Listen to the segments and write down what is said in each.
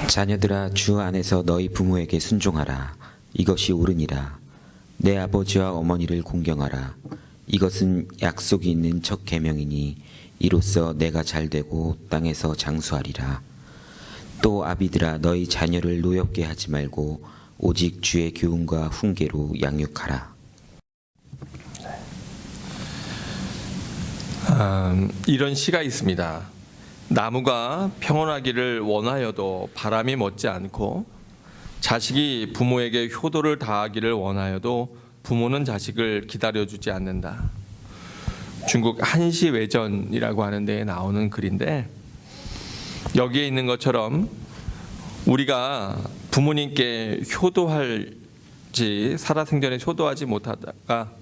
자녀들아, 주 안에서 너희 부모에게 순종하라. 이것이 옳으니라. 내 아버지와 어머니를 공경하라. 이것은 약속이 있는 첫 계명이니 이로써 내가 잘되고 땅에서 장수하리라. 또 아비들아, 너희 자녀를 노엽게 하지 말고 오직 주의 교훈과 훈계로 양육하라. 이런 시가 있습니다. 나무가 평온하기를 원하여도 바람이 멎지 않고, 자식이 부모에게 효도를 다하기를 원하여도 부모는 자식을 기다려주지 않는다. 중국 한시 외전이라고 하는 데에 나오는 글인데, 여기에 있는 것처럼 우리가 부모님께 효도할지 살아생전에 효도하지 못하다가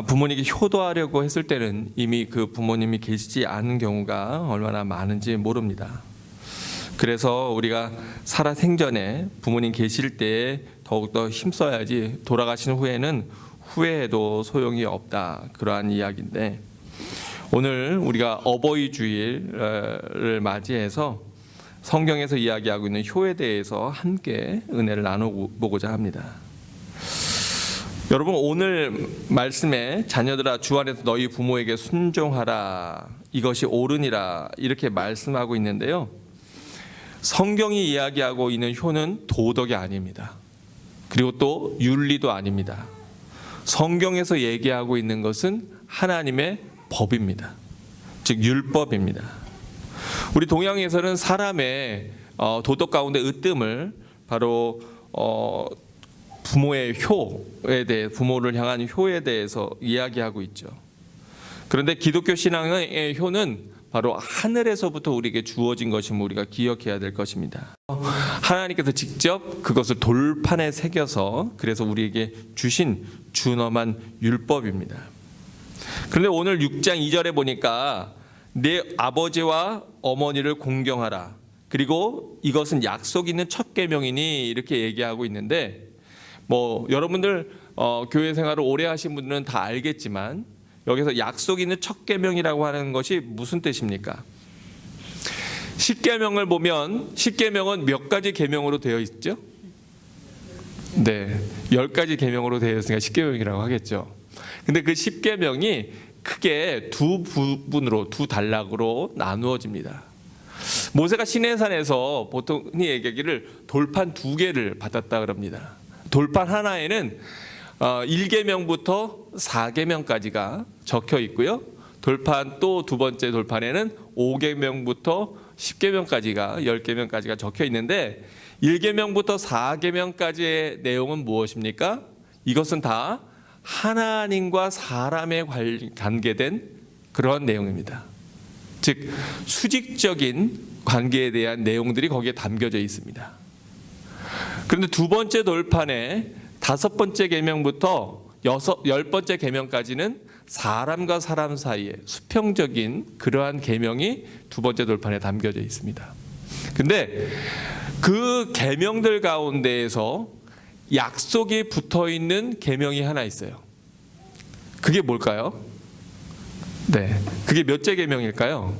부모님께 효도하려고 했을 때는 이미 그 부모님이 계시지 않은 경우가 얼마나 많은지 모릅니다. 그래서 우리가 살아생전에 부모님 계실 때에 더욱더 힘써야지 돌아가신 후에는 후회해도 소용이 없다, 그러한 이야기인데, 오늘 우리가 어버이 주일을 맞이해서 성경에서 이야기하고 있는 효에 대해서 함께 은혜를 나눠보고자 합니다. 여러분, 오늘 말씀에 자녀들아 주 안에서 너희 부모에게 순종하라, 이것이 옳으니라, 이렇게 말씀하고 있는데요, 성경이 이야기하고 있는 효는 도덕이 아닙니다. 그리고 또 윤리도 아닙니다. 성경에서 얘기하고 있는 것은 하나님의 법입니다. 즉 율법입니다. 우리 동양에서는 사람의 도덕 가운데 으뜸을 바로 부모의 효에 대해, 부모를 향한 효에 대해서 이야기하고 있죠. 그런데 기독교 신앙의 효는 바로 하늘에서부터 우리에게 주어진 것임을 우리가 기억해야 될 것입니다. 하나님께서 직접 그것을 돌판에 새겨서 그래서 우리에게 주신 준엄한 율법입니다. 그런데 오늘 6장 2절에 보니까 내 아버지와 어머니를 공경하라, 그리고 이것은 약속 있는 첫 계명이니, 이렇게 얘기하고 있는데, 여러분들 교회 생활을 오래 하신 분들은 다 알겠지만 여기서 약속 있는 첫 계명이라고 하는 것이 무슨 뜻입니까? 십계명을 보면 십계명은 몇 가지 계명으로 되어 있죠? 네, 10가지 계명으로 되어 있으니까 십계명이라고 하겠죠. 근데 그 십계명이 크게 두 부분으로, 두 단락으로 나누어집니다. 모세가 시내산에서 보통 흔히 얘기하기를 돌판 2개를 받았다 그럽니다. 돌판 하나에는 1계명부터 4계명까지가 적혀 있고요, 돌판 또 두 번째 돌판에는 5계명부터 10계명까지가 10계명까지가 적혀 있는데, 1계명부터 4계명까지의 내용은 무엇입니까? 이것은 다 하나님과 사람에 관계된 그런 내용입니다. 즉 수직적인 관계에 대한 내용들이 거기에 담겨져 있습니다. 그런데 두 번째 돌판에 5번째 계명부터 10번째 계명까지는 사람과 사람 사이에 수평적인 그러한 계명이 두 번째 돌판에 담겨져 있습니다. 근데 그 계명들 가운데에서 약속이 붙어 있는 계명이 하나 있어요. 그게 뭘까요? 네, 그게 몇째 계명일까요?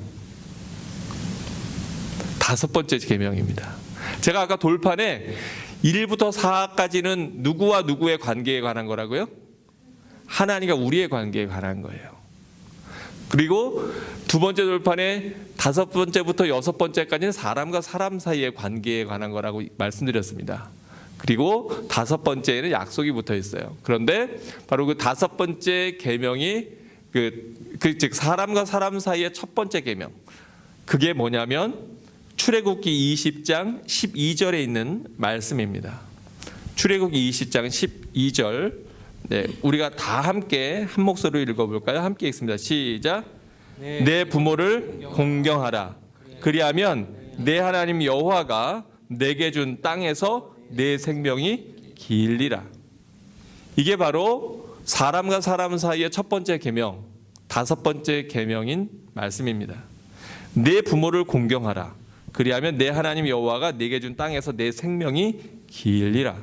5번째 계명입니다. 제가 아까 돌판에 1부터 4까지는 누구와 누구의 관계에 관한 거라고요? 하나님과 우리의 관계에 관한 거예요. 그리고 두 번째 돌판에 5번째부터 6번째까지는 사람과 사람 사이의 관계에 관한 거라고 말씀드렸습니다. 그리고 5번째에는 약속이 붙어 있어요. 그런데 바로 그 5번째 계명이 즉 사람과 사람 사이의 첫 번째 계명, 그게 뭐냐면 출애굽기 20장 12절에 있는 말씀입니다. 출애굽기 20장 12절, 네, 우리가 다 함께 한 목소리로 읽어볼까요? 함께 읽습니다. 시작. 내 부모를 공경하라. 그리하면 내 하나님 여호와가 내게 준 땅에서 내 생명이 길리라. 이게 바로 사람과 사람 사이의 첫 번째 계명, 5번째 계명인 말씀입니다. 내 부모를 공경하라. 그리하면 내 하나님 여호와가 내게 준 땅에서 내 생명이 길리라.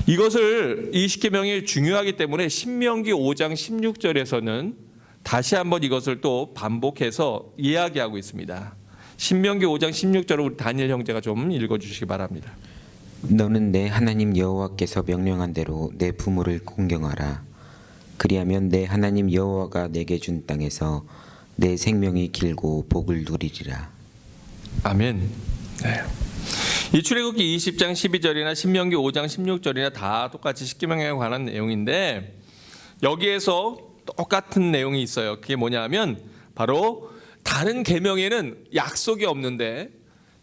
이것을, 이 십계명이 중요하기 때문에 신명기 5장 16절에서는 다시 한번 이것을 또 반복해서 이야기하고 있습니다. 신명기 5장 16절을 우리 다니엘 형제가 좀 읽어주시기 바랍니다. 너는 내 하나님 여호와께서 명령한 대로 내 부모를 공경하라. 그리하면 내 하나님 여호와가 내게 준 땅에서 내 생명이 길고 복을 누리리라. 아멘. 네. 이 출애굽기 20장 12절이나 신명기 5장 16절이나 다 똑같이 십계명에 관한 내용인데 여기에서 똑같은 내용이 있어요. 그게 뭐냐면 바로 다른 계명에는 약속이 없는데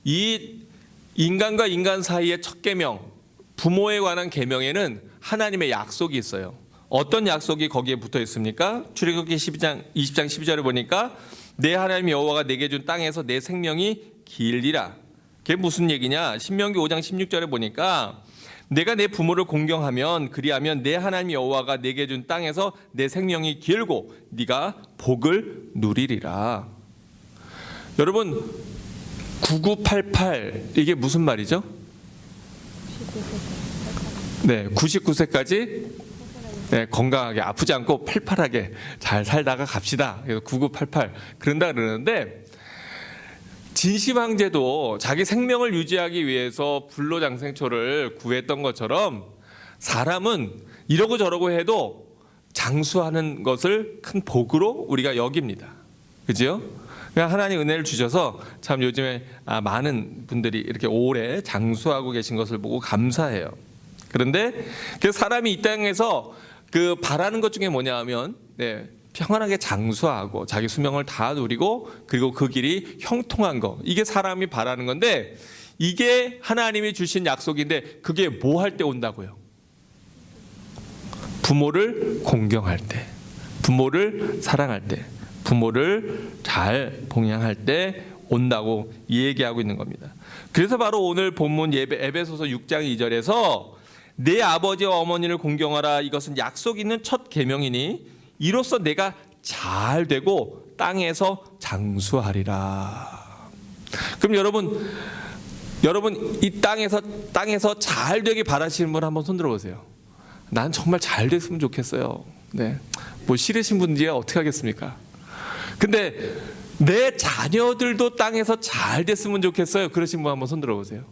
이 인간과 인간 사이의 첫 계명, 부모에 관한 계명에는 하나님의 약속이 있어요. 어떤 약속이 거기에 붙어 있습니까? 출애굽기 20장 12절에 보니까 내 하나님 여호와가 내게 준 땅에서 내 생명이 길리라. 그게 무슨 얘기냐? 신명기 5장 16절에 보니까 내가 내 부모를 공경하면 그리하면 내 하나님 여호와가 내게 준 땅에서 내 생명이 길고 네가 복을 누리리라. 여러분 9988 이게 무슨 말이죠? 네, 99세까지 네, 건강하게 아프지 않고 팔팔하게 잘 살다가 갑시다. 그래서 9988 그런다 그러는데 진시 황제도 자기 생명을 유지하기 위해서 불로장생초를 구했던 것처럼 사람은 이러고 저러고 해도 장수하는 것을 큰 복으로 우리가 여깁니다. 그죠? 하나님 은혜를 주셔서 참 요즘에 많은 분들이 이렇게 오래 장수하고 계신 것을 보고 감사해요. 그런데 그 사람이 이 땅에서 그 바라는 것 중에 뭐냐 하면 네, 평안하게 장수하고 자기 수명을 다 누리고 그리고 그 길이 형통한 거, 이게 사람이 바라는 건데 이게 하나님이 주신 약속인데 그게 뭐 할 때 온다고요? 부모를 공경할 때, 부모를 사랑할 때, 부모를 잘 봉양할 때 온다고 얘기하고 있는 겁니다. 그래서 바로 오늘 본문 에베소서 6장 2절에서 내 아버지와 어머니를 공경하라. 이것은 약속 있는 첫 계명이니 이로써 내가 잘 되고 땅에서 장수하리라. 그럼 여러분 이 땅에서 잘 되길 바라시는 분 한번 손들어 보세요. 난 정말 잘 됐으면 좋겠어요. 네, 뭐 싫으신 분들이 어떻게 하겠습니까? 근데 내 자녀들도 땅에서 잘 됐으면 좋겠어요. 그러신 분 한번 손들어 보세요.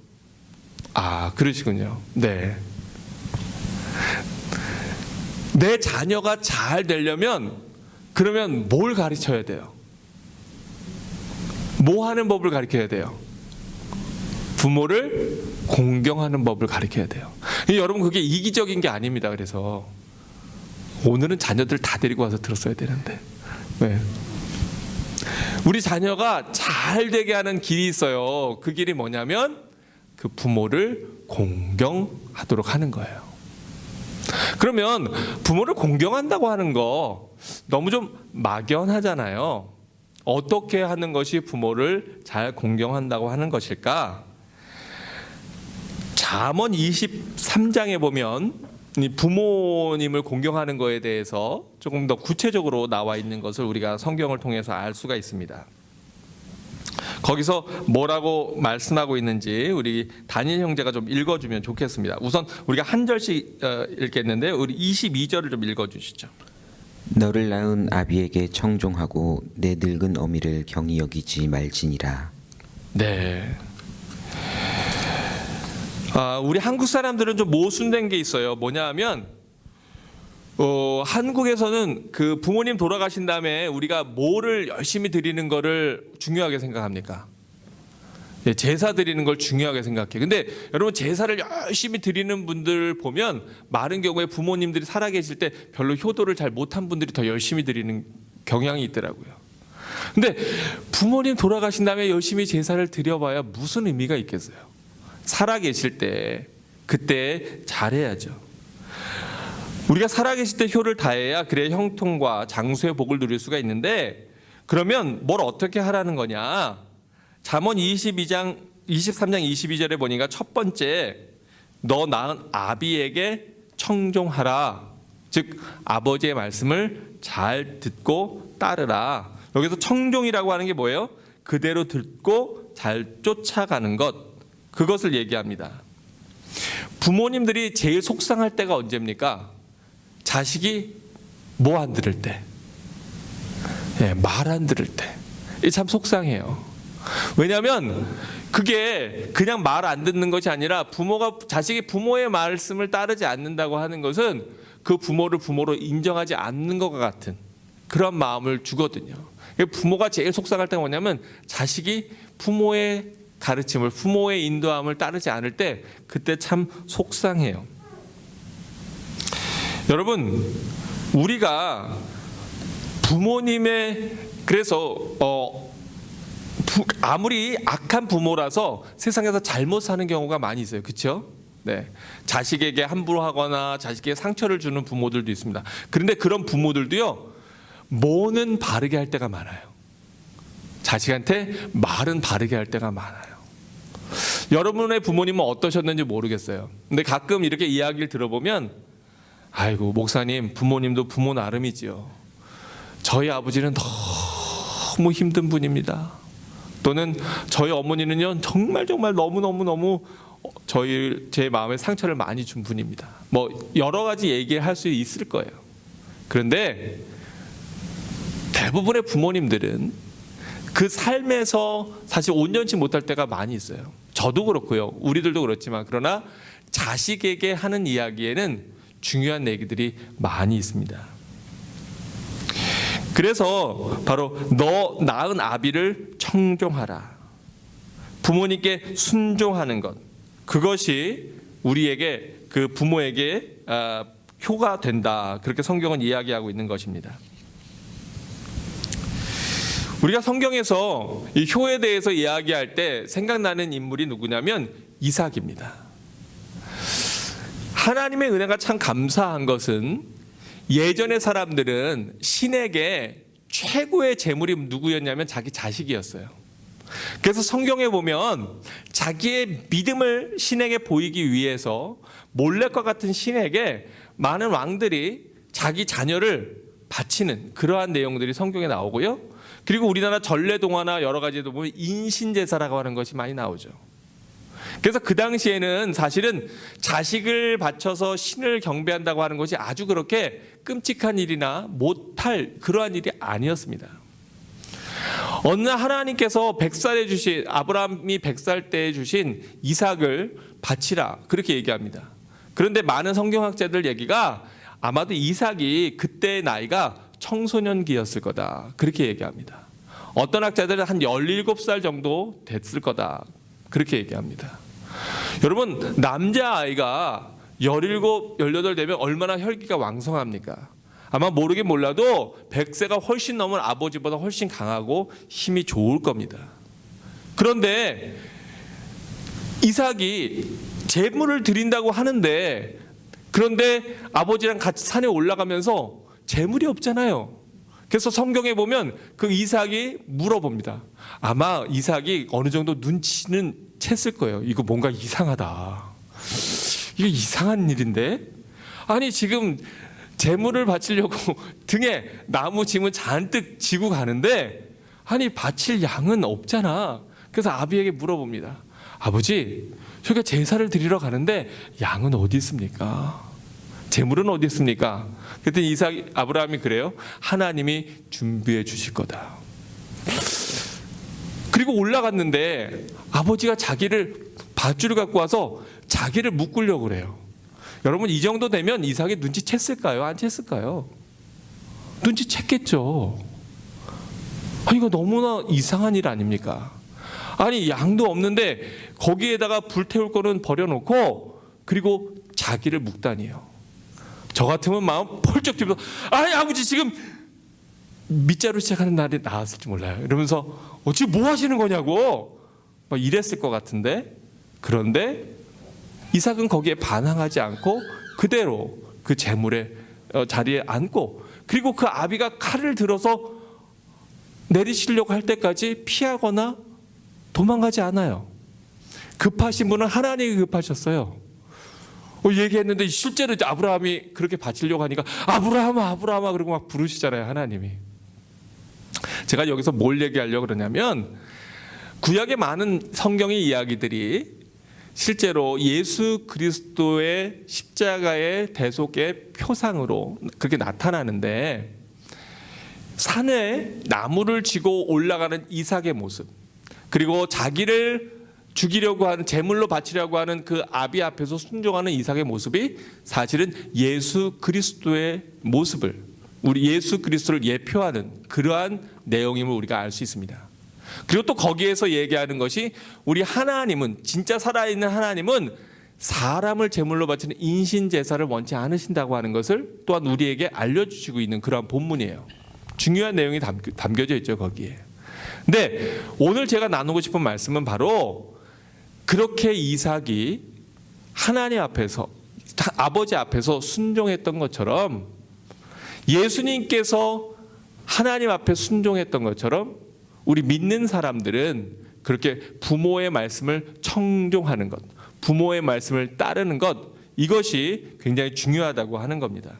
아, 그러시군요. 네. 내 자녀가 잘 되려면 그러면 뭘 가르쳐야 돼요? 뭐 하는 법을 가르쳐야 돼요? 부모를 공경하는 법을 가르쳐야 돼요. 여러분 그게 이기적인 게 아닙니다. 그래서 오늘은 자녀들 다 데리고 와서 들었어야 되는데 네. 우리 자녀가 잘 되게 하는 길이 있어요. 그 길이 뭐냐면 그 부모를 공경하도록 하는 거예요. 그러면 부모를 공경한다고 하는 거 너무 좀 막연하잖아요. 어떻게 하는 것이 부모를 잘 공경한다고 하는 것일까? 잠언 23장에 보면 부모님을 공경하는 것에 대해서 조금 더 구체적으로 나와 있는 것을 우리가 성경을 통해서 알 수가 있습니다. 거기서 뭐라고 말씀하고 있는지 우리 다니엘 형제가 좀 읽어주면 좋겠습니다. 우선 우리가 한 절씩 읽겠는데 우리 22절을 좀 읽어주시죠. 너를 낳은 아비에게 청종하고 내 늙은 어미를 경히 여기지 말지니라. 네. 우리 한국 사람들은 좀 모순된 게 있어요. 뭐냐 하면 한국에서는 그 부모님 돌아가신 다음에 우리가 뭐를 열심히 드리는 거를 중요하게 생각합니까? 네, 제사 드리는 걸 중요하게 생각해요. 근데 여러분 제사를 열심히 드리는 분들 보면 많은 경우에 부모님들이 살아계실 때 별로 효도를 잘 못한 분들이 더 열심히 드리는 경향이 있더라고요. 근데 부모님 돌아가신 다음에 열심히 제사를 드려봐야 무슨 의미가 있겠어요? 살아계실 때 그때 잘해야죠. 우리가 살아계실 때 효를 다해야 그래 형통과 장수의 복을 누릴 수가 있는데 그러면 뭘 어떻게 하라는 거냐? 잠언 23장 22절에 보니까 첫 번째 너 낳은 아비에게 청종하라. 즉 아버지의 말씀을 잘 듣고 따르라. 여기서 청종이라고 하는 게 뭐예요? 그대로 듣고 잘 쫓아가는 것, 그것을 얘기합니다. 부모님들이 제일 속상할 때가 언제입니까? 자식이 뭐 안 들을 때, 말 안 들을 때. 이게 참 속상해요. 왜냐하면 그게 그냥 말 안 듣는 것이 아니라 자식이 부모의 말씀을 따르지 않는다고 하는 것은 그 부모를 부모로 인정하지 않는 것과 같은 그런 마음을 주거든요. 부모가 제일 속상할 때가 뭐냐면 자식이 부모의 가르침을, 부모의 인도함을 따르지 않을 때 그때 참 속상해요. 여러분, 우리가 부모님의, 그래서 아무리 악한 부모라서 세상에서 잘못 사는 경우가 많이 있어요. 그렇죠? 네. 자식에게 함부로 하거나 자식에게 상처를 주는 부모들도 있습니다. 그런데 그런 부모들도요, 뭐는 바르게 할 때가 많아요. 자식한테 말은 바르게 할 때가 많아요. 여러분의 부모님은 어떠셨는지 모르겠어요. 근데 가끔 이렇게 이야기를 들어보면, 아이고 목사님, 부모님도 부모 나름이지요. 저희 아버지는 너무 힘든 분입니다. 또는 저희 어머니는요, 정말 너무 제 마음에 상처를 많이 준 분입니다. 뭐 여러 가지 얘기를 할 수 있을 거예요. 그런데 대부분의 부모님들은 그 삶에서 사실 온전치 못할 때가 많이 있어요. 저도 그렇고요, 우리들도 그렇지만, 그러나 자식에게 하는 이야기에는 중요한 얘기들이 많이 있습니다. 그래서 바로 너 낳은 아비를 청종하라. 부모님께 순종하는 것, 그것이 우리에게, 그 부모에게 효가 된다. 그렇게 성경은 이야기하고 있는 것입니다. 우리가 성경에서 이 효에 대해서 이야기할 때 생각나는 인물이 누구냐면 이삭입니다. 하나님의 은혜가 참 감사한 것은 예전의 사람들은 신에게 최고의 재물이 누구였냐면 자기 자식이었어요. 그래서 성경에 보면 자기의 믿음을 신에게 보이기 위해서 몰렉과 같은 신에게 많은 왕들이 자기 자녀를 바치는 그러한 내용들이 성경에 나오고요. 그리고 우리나라 전래동화나 여러 가지도 보면 인신제사라고 하는 것이 많이 나오죠. 그래서 그 당시에는 사실은 자식을 바쳐서 신을 경배한다고 하는 것이 아주 그렇게 끔찍한 일이나 못할 그러한 일이 아니었습니다. 어느 날 하나님께서 아브라함이 100살 때에 주신 이삭을 바치라, 그렇게 얘기합니다. 그런데 많은 성경학자들 얘기가 아마도 이삭이 그때의 나이가 청소년기였을 거다, 그렇게 얘기합니다. 어떤 학자들은 한 17살 정도 됐을 거다, 그렇게 얘기합니다. 여러분, 남자아이가 17, 18 되면 얼마나 혈기가 왕성합니까? 아마 모르긴 몰라도 100세가 훨씬 넘은 아버지보다 훨씬 강하고 힘이 좋을 겁니다. 그런데 이삭이 제물을 드린다고 하는데, 그런데 아버지랑 같이 산에 올라가면서 제물이 없잖아요. 그래서 성경에 보면 그 이삭이 물어봅니다. 아마 이삭이 어느 정도 눈치는 챘을 거예요. 이거 뭔가 이상하다. 이거 이상한 일인데? 아니 지금 제물을 바치려고 등에 나무 짐을 잔뜩 지고 가는데 아니 바칠 양은 없잖아. 그래서 아비에게 물어봅니다. 아버지, 저희가 제사를 드리러 가는데 양은 어디 있습니까? 제물은 어디 있습니까? 그랬더니 아브라함이 그래요. 하나님이 준비해 주실 거다. 그리고 올라갔는데 아버지가 자기를 밧줄을 갖고 와서 자기를 묶으려고 그래요. 여러분, 이 정도 되면 이삭이 눈치챘을까요? 안 챘을까요? 눈치챘겠죠. 이거 너무나 이상한 일 아닙니까? 아니 양도 없는데 거기에다가 불태울 거는 버려놓고 그리고 자기를 묶다니요. 저 같으면 마음 펄쩍 뛰면서 아니 아버지 지금 밑자로 시작하는 날이 나왔을지 몰라요. 이러면서 지금 뭐 하시는 거냐고 막 이랬을 것 같은데, 그런데 이삭은 거기에 반항하지 않고 그대로 그 제물의 자리에 앉고, 그리고 그 아비가 칼을 들어서 내리시려고 할 때까지 피하거나 도망가지 않아요. 급하신 분은 하나님이 급하셨어요. 얘기했는데 실제로 이제 아브라함이 그렇게 바치려고 하니까 아브라함아 아브라함아 그러고 막 부르시잖아요, 하나님이. 제가 여기서 뭘 얘기하려고 그러냐면, 구약의 많은 성경의 이야기들이 실제로 예수 그리스도의 십자가의 대속의 표상으로 그렇게 나타나는데, 산에 나무를 지고 올라가는 이삭의 모습, 그리고 자기를 죽이려고 하는, 제물로 바치려고 하는 그 아비 앞에서 순종하는 이삭의 모습이 사실은 예수 그리스도의 모습을, 우리 예수 그리스도를 예표하는 그러한 내용임을 우리가 알 수 있습니다. 그리고 또 거기에서 얘기하는 것이 우리 하나님은, 진짜 살아있는 하나님은 사람을 제물로 바치는 인신 제사를 원치 않으신다고 하는 것을 또한 우리에게 알려주시고 있는 그러한 본문이에요. 중요한 내용이 담겨져 있죠, 거기에. 근데 오늘 제가 나누고 싶은 말씀은 바로 그렇게 이삭이 하나님 앞에서, 아버지 앞에서 순종했던 것처럼, 예수님께서 하나님 앞에 순종했던 것처럼 우리 믿는 사람들은 그렇게 부모의 말씀을 청종하는 것, 부모의 말씀을 따르는 것, 이것이 굉장히 중요하다고 하는 겁니다.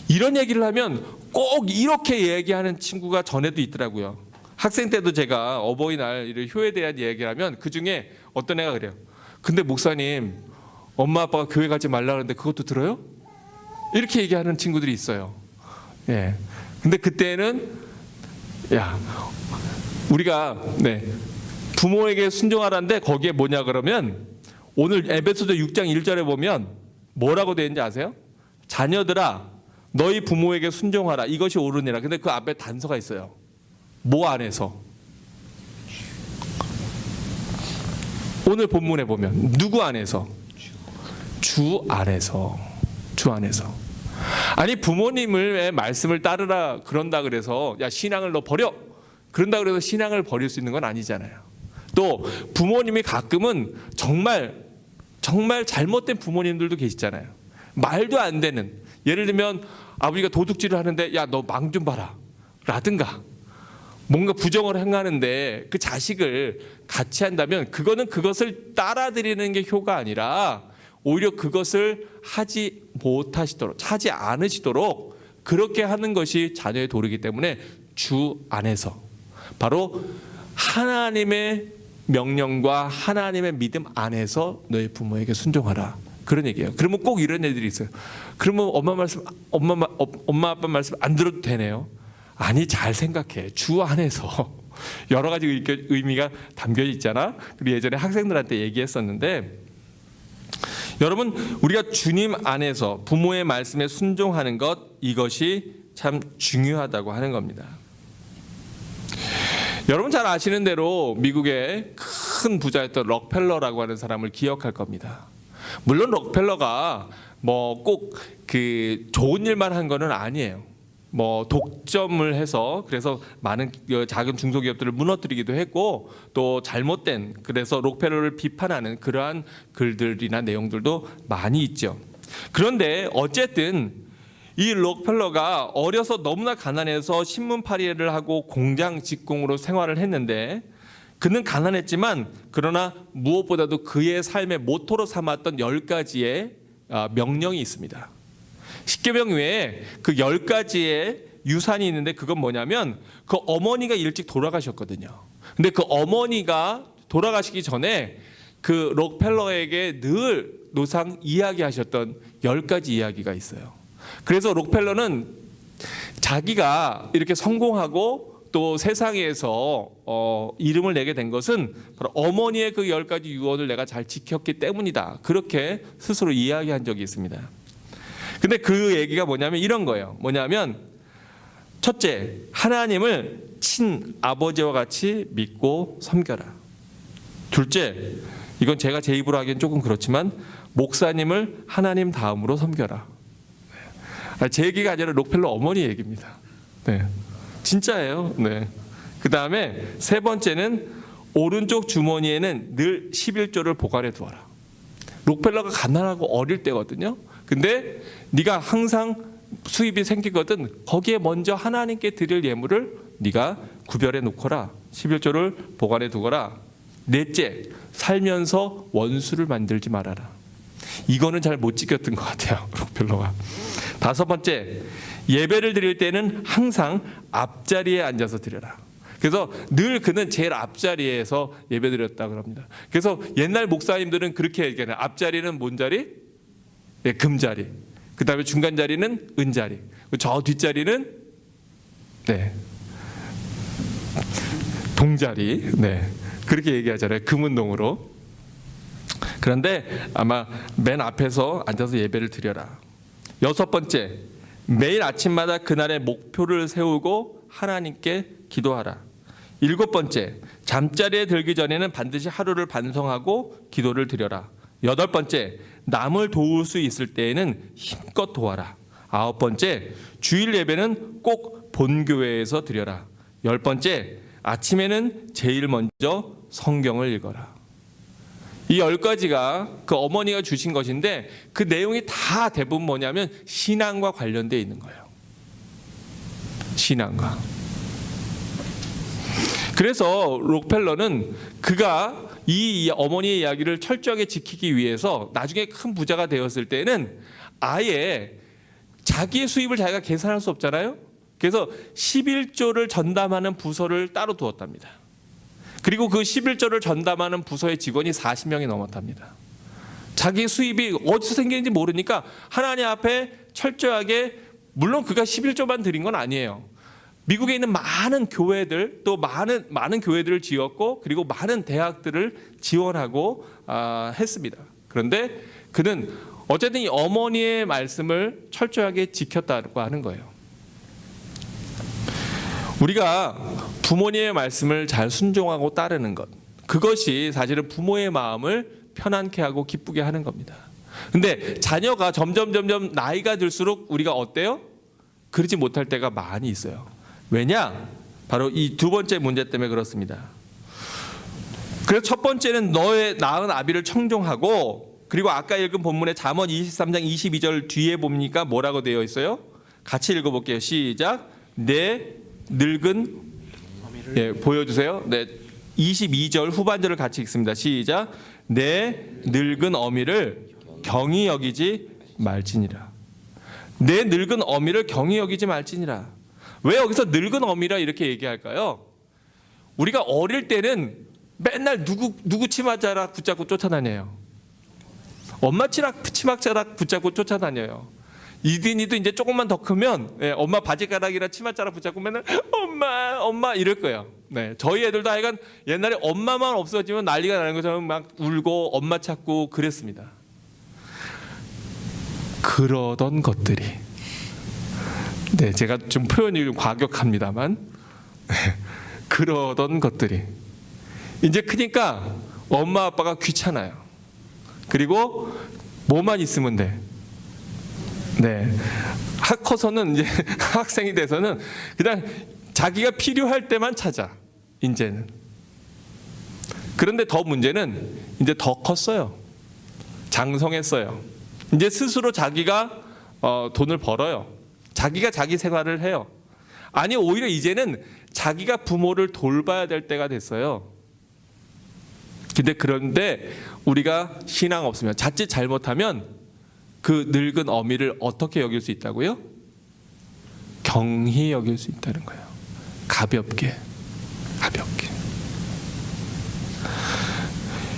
이런 얘기를 하면 꼭 이렇게 얘기하는 친구가 전에도 있더라고요. 학생 때도 제가 어버이날 효에 대한 얘기를 하면 그중에 어떤 애가 그래요. 근데 목사님, 엄마 아빠가 교회 가지 말라 그러는데 그것도 들어요? 이렇게 얘기하는 친구들이 있어요. 예. 근데 그때는 우리가 부모에게 순종하라는데 거기에 뭐냐 그러면 오늘 에베소서 6장 1절에 보면 뭐라고 되어 있는지 아세요? 자녀들아 너희 부모에게 순종하라, 이것이 옳으니라. 근데 그 앞에 단서가 있어요. 뭐 안에서? 오늘 본문에 보면 누구 안에서? 주 안에서. 주 안에서. 아니 부모님의 말씀을 따르라 그런다 그래서 야 신앙을 너 버려 그런다 그래서 신앙을 버릴 수 있는 건 아니잖아요. 또 부모님이 가끔은 정말 잘못된 부모님들도 계시잖아요. 말도 안 되는, 예를 들면 아버지가 도둑질을 하는데 야 너 망 좀 봐라 라든가 뭔가 부정을 행하는데 그 자식을 같이 한다면 그거는 그것을 따라드리는 게 효가 아니라 오히려 그것을 하지 않으시도록 그렇게 하는 것이 자녀의 도리이기 때문에 주 안에서 바로 하나님의 명령과 하나님의 믿음 안에서 너희 부모에게 순종하라, 그런 얘기예요. 그러면 꼭 이런 애들이 있어요. 그러면 엄마 아빠 말씀 안 들어도 되네요. 아니 잘 생각해. 주 안에서 여러 가지 의미가 담겨 있잖아. 우리 예전에 학생들한테 얘기했었는데, 여러분 우리가 주님 안에서 부모의 말씀에 순종하는 것, 이것이 참 중요하다고 하는 겁니다. 여러분 잘 아시는 대로 미국의 큰 부자였던 록펠러라고 하는 사람을 기억할 겁니다. 물론 록펠러가 뭐 꼭 그 좋은 일만 한 거는 아니에요. 뭐 독점을 해서 그래서 많은 작은 중소기업들을 무너뜨리기도 했고, 또 잘못된, 그래서 록펠러를 비판하는 그러한 글들이나 내용들도 많이 있죠. 그런데 어쨌든 이 록펠러가 어려서 너무나 가난해서 신문팔이를 하고 공장 직공으로 생활을 했는데, 그는 가난했지만 그러나 무엇보다도 그의 삶의 모토로 삼았던 10가지의 명령이 있습니다. 십계명 외에 그 10가지의 유산이 있는데, 그건 뭐냐면 그 어머니가 일찍 돌아가셨거든요. 근데 그 어머니가 돌아가시기 전에 그 록펠러에게 늘 노상 이야기하셨던 10가지 이야기가 있어요. 그래서 록펠러는 자기가 이렇게 성공하고 또 세상에서 이름을 내게 된 것은 바로 어머니의 그 10가지 유언을 내가 잘 지켰기 때문이다, 그렇게 스스로 이야기한 적이 있습니다. 근데 그 얘기가 뭐냐면 이런 거예요. 뭐냐면 첫째, 하나님을 친아버지와 같이 믿고 섬겨라. 둘째, 이건 제가 제 입으로 하기엔 조금 그렇지만 목사님을 하나님 다음으로 섬겨라. 제 얘기가 아니라 록펠러 어머니 얘기입니다. 네, 진짜예요. 네. 그 다음에 세 번째는 오른쪽 주머니에는 늘 11조를 보관해 두어라. 록펠러가 가난하고 어릴 때거든요. 근데 네가 항상 수입이 생기거든, 거기에 먼저 하나님께 드릴 예물을 네가 구별해 놓거라. 11조를 보관해 두거라. 넷째, 살면서 원수를 만들지 말아라. 이거는 잘 못 지켰던 것 같아요, 록펠러가. 다섯 번째, 예배를 드릴 때는 항상 앞자리에 앉아서 드려라. 그래서 늘 그는 제일 앞자리에서 예배 드렸다 그럽니다. 그래서 옛날 목사님들은 그렇게 얘기해요. 앞자리는 뭔 자리? 네, 금자리. 그 다음에 중간 자리는 은자리. 저 뒷자리는 동자리. 네. 그렇게 얘기하잖아요. 금운동으로. 그런데 아마 맨 앞에서 앉아서 예배를 드려라. 6번째, 매일 아침마다 그날의 목표를 세우고 하나님께 기도하라. 7번째, 잠자리에 들기 전에는 반드시 하루를 반성하고 기도를 드려라. 8번째, 남을 도울 수 있을 때에는 힘껏 도와라. 9번째, 주일 예배는 꼭 본교회에서 드려라. 10번째, 아침에는 제일 먼저 성경을 읽어라. 이 10가지가 그 어머니가 주신 것인데 그 내용이 다 대부분 뭐냐면 신앙과 관련되어 있는 거예요. 신앙과. 그래서 록펠러는 그가 이 어머니의 이야기를 철저하게 지키기 위해서 나중에 큰 부자가 되었을 때는 아예 자기의 수입을 자기가 계산할 수 없잖아요. 그래서 11조를 전담하는 부서를 따로 두었답니다. 그리고 그 11조를 전담하는 부서의 직원이 40명이 넘었답니다. 자기 수입이 어디서 생기는지 모르니까 하나님 앞에 철저하게, 물론 그가 11조만 드린 건 아니에요. 미국에 있는 많은 교회들, 또 많은 교회들을 지었고 그리고 많은 대학들을 지원하고 했습니다. 그런데 그는 어쨌든 이 어머니의 말씀을 철저하게 지켰다고 하는 거예요. 우리가 부모님의 말씀을 잘 순종하고 따르는 것, 그것이 사실은 부모의 마음을 편안케 하고 기쁘게 하는 겁니다. 근데 자녀가 점점 나이가 들수록 우리가 어때요? 그러지 못할 때가 많이 있어요. 왜냐? 바로 이 두 번째 문제 때문에 그렇습니다. 그래서 첫 번째는 너의 낳은 아비를 청종하고, 그리고 아까 읽은 본문의 잠언 23장 22절 뒤에 보니까 뭐라고 되어 있어요? 같이 읽어볼게요. 시작. 내 늙은, 예, 보여주세요. 네, 22절 후반절을 같이 읽습니다. 시작. 내 늙은 어미를 경히 여기지 말지니라. 내 늙은 어미를 경히 여기지 말지니라. 왜 여기서 늙은 어미라 이렇게 얘기할까요? 우리가 어릴 때는 맨날 누구 치마자락 붙잡고 쫓아다녀요. 엄마 치마자락 붙잡고 쫓아다녀요. 이든이도 이제 조금만 더 크면, 예, 엄마 바지가락이나 치마자락 붙잡고 맨날 엄마 이럴 거예요. 네, 저희 애들도 하여간 옛날에 엄마만 없어지면 난리가 나는 것처럼 막 울고 엄마 찾고 그랬습니다. 그러던 것들이, 네, 제가 좀 표현이 좀 과격합니다만, 그러던 것들이 이제 크니까 엄마 아빠가 귀찮아요. 그리고 뭐만 있으면 돼. 네, 커서는 이제 학생이 돼서는 그냥 자기가 필요할 때만 찾아. 이제는. 그런데 더 문제는 이제 더 컸어요. 장성했어요. 이제 스스로 자기가 돈을 벌어요. 자기가 자기 생활을 해요. 아니, 오히려 이제는 자기가 부모를 돌봐야 될 때가 됐어요. 그런데 우리가 신앙 없으면, 자칫 잘못하면 그 늙은 어미를 어떻게 여길 수 있다고요? 경히 여길 수 있다는 거예요. 가볍게.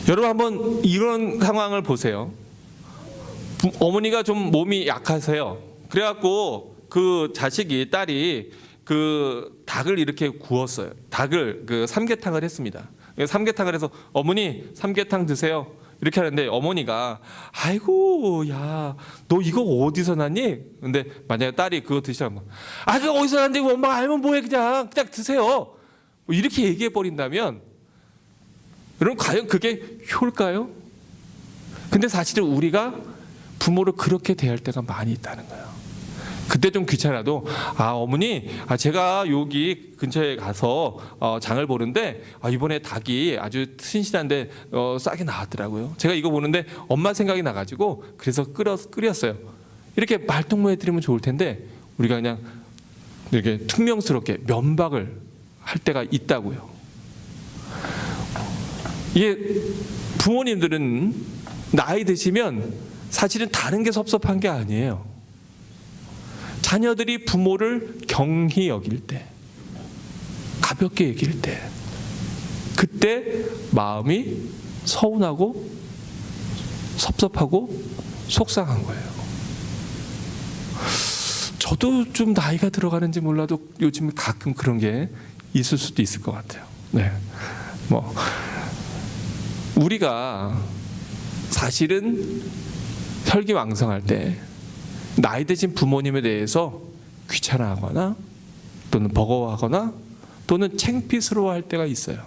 여러분 한번 이런 상황을 보세요. 어머니가 좀 몸이 약하세요. 그래갖고 그 자식이, 딸이 그 닭을 이렇게 구웠어요. 닭을 그 삼계탕을 했습니다. 삼계탕을 해서 어머니 삼계탕 드세요. 이렇게 하는데 어머니가 아이고 야 너 이거 어디서 났니? 근데 만약에 딸이 그거 드시라면 그거 어디서 났는데 엄마가 알면 뭐해, 그냥 드세요. 이렇게 얘기해 버린다면 여러분 과연 그게 효일까요? 근데 사실은 우리가 부모를 그렇게 대할 때가 많이 있다는 거예요. 그때 좀 귀찮아도 어머니 제가 여기 근처에 가서 장을 보는데 이번에 닭이 아주 신신한데 싸게 나왔더라고요. 제가 이거 보는데 엄마 생각이 나가지고 그래서 끓였어요. 이렇게 말동무해 드리면 좋을 텐데 우리가 그냥 이렇게 퉁명스럽게 면박을 할 때가 있다고요. 이게 부모님들은 나이 드시면 사실은 다른 게 섭섭한 게 아니에요. 자녀들이 부모를 경히 여길 때, 가볍게 여길 때, 그때 마음이 서운하고 섭섭하고 속상한 거예요. 저도 좀 나이가 들어가는지 몰라도 요즘 가끔 그런 게 있을 수도 있을 것 같아요. 네. 뭐 우리가 사실은 혈기왕성할 때 나이 드신 부모님에 대해서 귀찮아하거나 또는 버거워하거나 또는 창피스러워할 때가 있어요.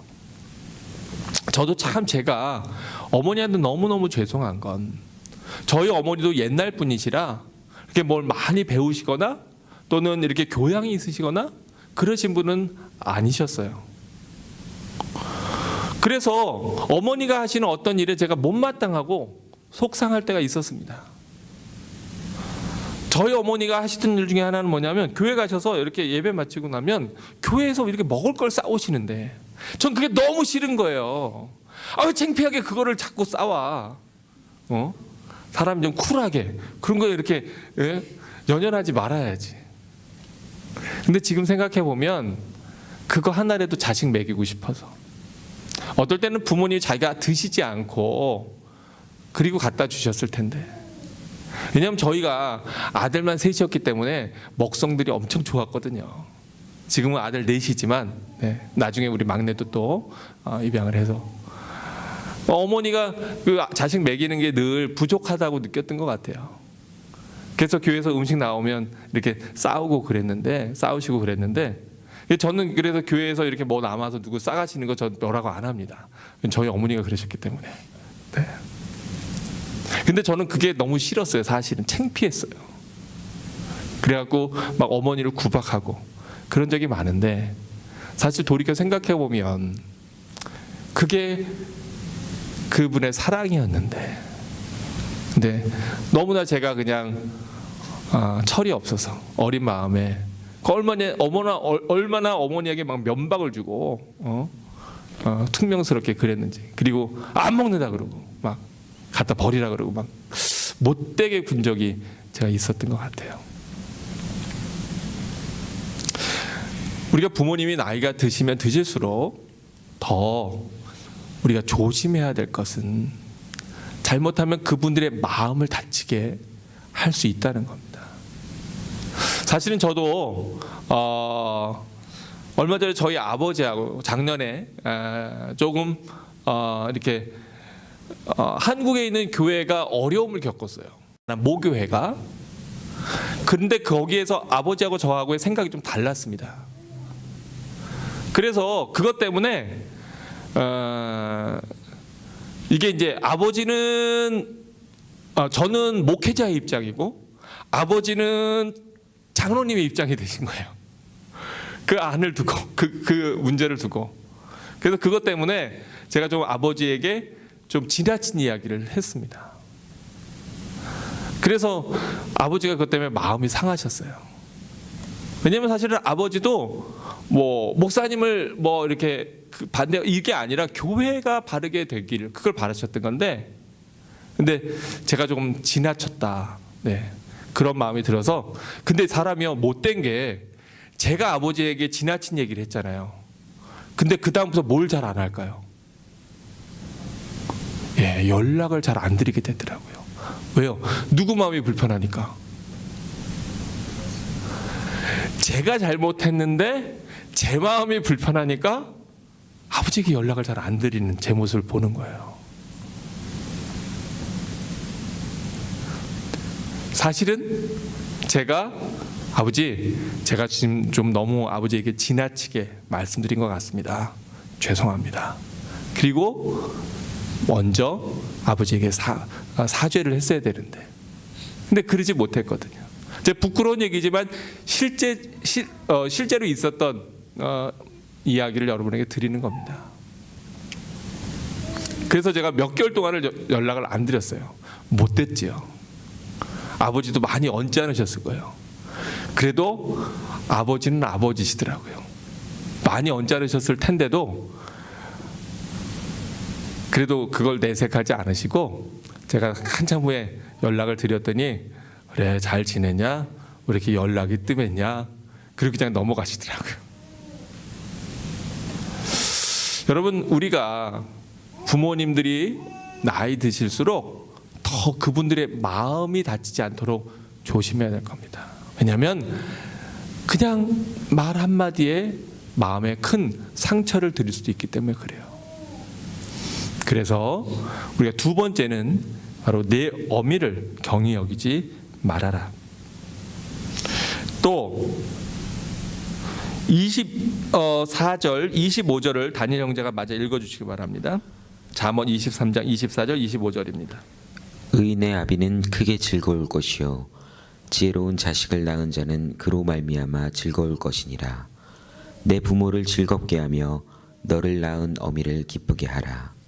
저도 참 제가 어머니한테 너무너무 죄송한 건 저희 어머니도 옛날 분이시라 이렇게 뭘 많이 배우시거나 또는 이렇게 교양이 있으시거나 그러신 분은 아니셨어요. 그래서 어머니가 하시는 어떤 일에 제가 못마땅하고 속상할 때가 있었습니다. 저희 어머니가 하시던 일 중에 하나는 뭐냐면 교회 가셔서 이렇게 예배 마치고 나면 교회에서 이렇게 먹을 걸 싸오시는데 전 그게 너무 싫은 거예요. 아, 창피하게 그거를 자꾸 싸와. 사람이 좀 쿨하게 그런 거에 이렇게 연연하지 말아야지. 근데 지금 생각해 보면 그거 하나라도 자식 먹이고 싶어서 어떨 때는 부모님이 자기가 드시지 않고 그리고 갖다 주셨을 텐데 왜냐하면 저희가 아들만 셋이었기 때문에 먹성들이 엄청 좋았거든요. 지금은 아들 넷이지만 나중에 우리 막내도 또 입양을 해서 어머니가 그 자식 먹이는 게 늘 부족하다고 느꼈던 것 같아요. 그래서 교회에서 음식 나오면 이렇게 싸우시고 그랬는데 저는 그래서 교회에서 이렇게 뭐 남아서 누구 싸가시는 거 저 뭐라고 안 합니다. 저희 어머니가 그러셨기 때문에. 네. 근데 저는 그게 너무 싫었어요. 사실은 창피했어요. 그래갖고 막 어머니를 구박하고 그런 적이 많은데 사실 돌이켜 생각해 보면 그게 그분의 사랑이었는데 근데 너무나 제가 그냥 철이 없어서 어린 마음에 얼마나 어머니에게 막 면박을 주고 퉁명스럽게 그랬는지 그리고 안 먹는다 그러고 막 갖다 버리라 그러고 막 못되게 군 적이 제가 있었던 것 같아요. 우리가 부모님이 나이가 드시면 드실수록 더 우리가 조심해야 될 것은 잘못하면 그분들의 마음을 다치게 할 수 있다는 겁니다. 사실은 저도 얼마 전에 저희 아버지하고 작년에 조금 이렇게 한국에 있는 교회가 어려움을 겪었어요. 모교회가. 그런데 거기에서 아버지하고 저하고의 생각이 좀 달랐습니다. 그래서 그것 때문에 이게 이제 아버지는 저는 목회자의 입장이고 아버지는 장로님의 입장이 되신 거예요. 그 안을 두고 그 문제를 두고 그래서 그것 때문에 제가 좀 아버지에게 좀 지나친 이야기를 했습니다. 그래서 아버지가 그것 때문에 마음이 상하셨어요. 왜냐하면 사실은 아버지도 뭐 목사님을 뭐 이렇게 반대 이게 아니라 교회가 바르게 되기를 그걸 바라셨던 건데 근데 제가 조금 지나쳤다. 네. 그런 마음이 들어서 근데 사람이요 못된 게 제가 아버지에게 지나친 얘기를 했잖아요. 근데 그 다음부터 뭘 잘 안 할까요? 연락을 잘 안 드리게 되더라고요. 왜요? 누구 마음이 불편하니까. 제가 잘못했는데 제 마음이 불편하니까 아버지에게 연락을 잘 안 드리는 제 모습을 보는 거예요. 사실은 제가 제가 지금 좀 너무 아버지에게 지나치게 말씀드린 것 같습니다. 죄송합니다. 그리고 먼저 아버지에게 사죄를 했어야 되는데 근데 그러지 못했거든요. 제 부끄러운 얘기지만 실제로 있었던 이야기를 여러분에게 드리는 겁니다. 그래서 제가 몇 개월 동안을 연락을 안 드렸어요. 못됐지요. 아버지도 많이 언짢으셨을 거예요. 그래도 아버지는 아버지시더라고요. 많이 언짢으셨을 텐데도 그래도 그걸 내색하지 않으시고 제가 한참 후에 연락을 드렸더니 그래 잘 지냈냐? 왜 이렇게 연락이 뜸했냐? 그렇게 그냥 넘어가시더라고요. 여러분 우리가 부모님들이 나이 드실수록 더 그분들의 마음이 다치지 않도록 조심해야 될 겁니다. 왜냐하면 그냥 말 한마디에 마음에 큰 상처를 드릴 수도 있기 때문에 그래요. 그래서 우리가 두 번째는 바로 내 어미를 경히 여기지 말아라. 또 24절, 25절을 다니엘 형제가 마저 읽어주시기 바랍니다. 잠언 23장 24절, 25절입니다. 의인의 아비는 크게 즐거울 것이요 지혜로운 자식을 낳은 자는 그로 말미암아 즐거울 것이니라. 내 부모를 즐겁게 하며 너를 낳은 어미를 기쁘게 하라.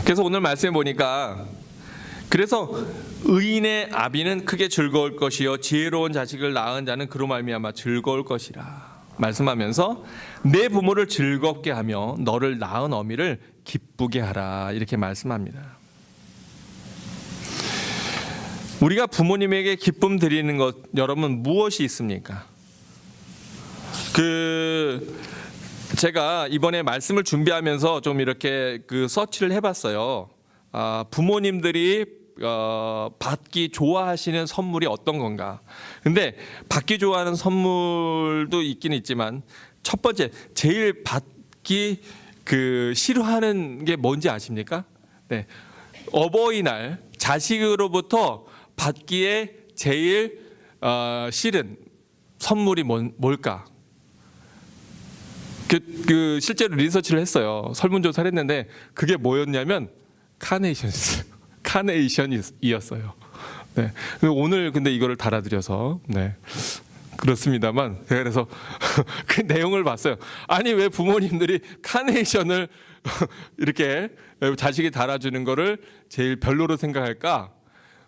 그래서 오늘 말씀해 보니까 그래서 의인의 아비는 크게 즐거울 것이요 지혜로운 자식을 낳은 자는 그로 말미암아 즐거울 것이라 말씀하면서 내 부모를 즐겁게 하며 너를 낳은 어미를 기쁘게 하라 이렇게 말씀합니다. 우리가 부모님에게 기쁨 드리는 것 여러분 무엇이 있습니까? 제가 이번에 말씀을 준비하면서 좀 이렇게 서치를 해봤어요. 부모님들이 받기 좋아하시는 선물이 어떤 건가? 근데 받기 좋아하는 선물도 있긴 있지만 첫 번째 제일 받기 싫어하는 게 뭔지 아십니까? 네, 어버이날 자식으로부터 받기에 제일 싫은 선물이 뭘까? 실제로 리서치를 했어요. 설문조사를 했는데 그게 뭐였냐면 카네이션이었어요. 네. 오늘 근데 이거를 달아드려서 네. 그렇습니다만 제가 그래서 그 내용을 봤어요. 아니 왜 부모님들이 카네이션을 이렇게 자식이 달아주는 거를 제일 별로로 생각할까?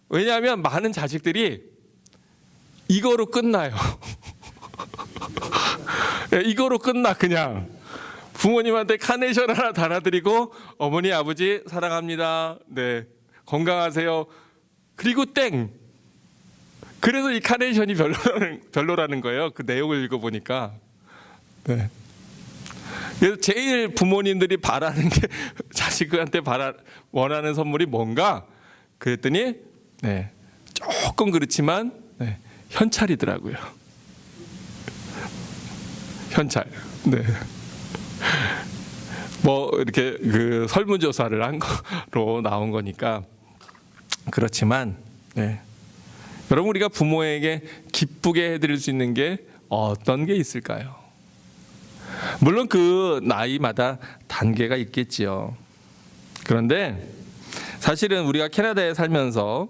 왜냐하면 많은 자식들이 이거로 끝나요. 이거로 끝나. 그냥 부모님한테 카네이션 하나 달아드리고 어머니 아버지 사랑합니다. 네, 건강하세요. 그리고 땡. 그래서 이 카네이션이 별로라는 거예요. 그 내용을 읽어보니까. 네. 그래서 제일 부모님들이 바라는 게 자식한테 원하는 선물이 뭔가? 그랬더니 네, 조금 그렇지만 네, 현찰이더라고요. 현찰. 네. 뭐 이렇게 설문조사를 한 거로 나온 거니까 그렇지만 네. 여러분 우리가 부모에게 기쁘게 해드릴 수 있는 게 어떤 게 있을까요? 물론 그 나이마다 단계가 있겠지요. 그런데 사실은 우리가 캐나다에 살면서